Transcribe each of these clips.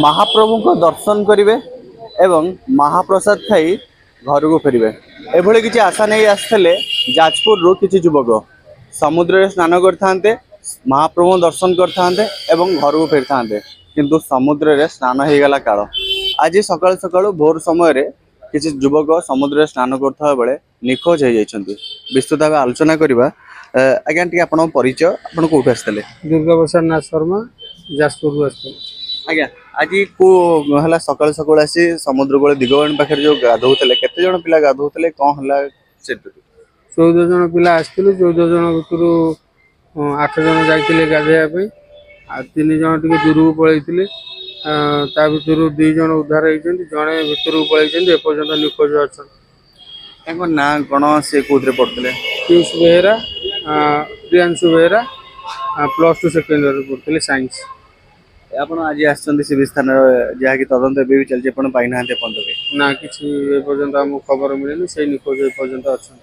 महाप्रभु को दर्शन करेंगे एवं महाप्रसाद खाई घर को फेरबे एभली किसी आशा नहीं आसते जाजपुर रु किसी युवक समुद्र स्नान करते महाप्रभु दर्शन करते एवं घर को फेरी था किंतु समुद्र रे स्नान हो गला काल आज सकाल सकाल भोर समय किसी युवक समुद्र स्नान करता बेले निखोज हो जाती विस्तृत भाव आलोचना करवा। आज्ञा टी आप परिचय आप कौट आसते दुर्गा प्रसाद नाथ शर्मा जाजपुर आसते आज्ञा आज को है सकाल सकाल आसी समुद्र कूल दिगवाणी पाखे जो गाधोले केते जन पिला गाधोले कौन है 14 जन पिला आसते 14 जन भितर 8 जन जाते गाधेवाई आ 3 जन टे दूर को पलैते ता भर 2 जन उद्धार होती जड़े भितर को पलैते एपर्तंत निखोज अच्छा ना कौन से कौन पढ़ते पीयूष बेहेरा प्रियांशु बेहेरा +2 सेकेंड इयर पढ़ते साइंस आप आज आसी स्थान जहाँकि तदंत भी चलती पाई ना ना कि आम खबर मिले से निखोज एपर्तंत अच्छा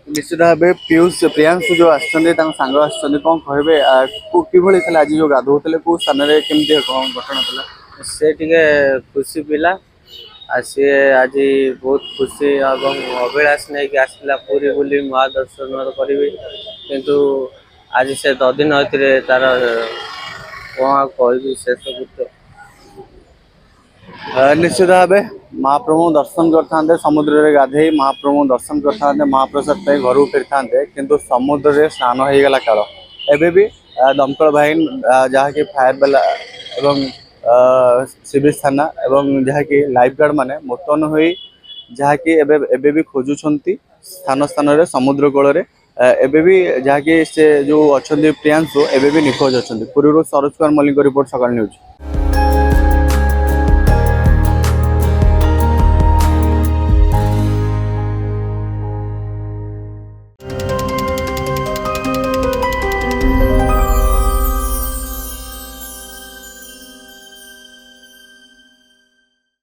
निश्चित भाव पीयूष प्रियांशु जो आसंग आसुँच कौन कहे कि आज जो गाधोले कौ स्थान केमती कौन घटना था से टिके खुशी पिला आ सी आज बहुत खुशी एवं अभिलाष नहीं कि आसला पूरी बुली महादर्शन करी किंतु आज से ददिन होते तार कौन कह से सब निश्चित भाव महाप्रभु दर्शन करते समुद्र रे गाधे महाप्रभु दर्शन करते महाप्रसाद पे घर फेरी था किंतु समुद्र रे स्नान हो गला काल एबे भी दमकल बाहिनी जहाँकि फायर बाला एवं सिविल थाना एवं जहाँकि लाइफ गार्ड माने मुतन हो जहाँकि एबे भी खोजुंट स्थान स्थान रे समुद्र कूल एबे भी जहाँकि से जो अच्छा प्रियांशु एबे भी निखोज अच्छा पूर्व सरोज कुमार मल्लिक रिपोर्ट सकाल न्यूज।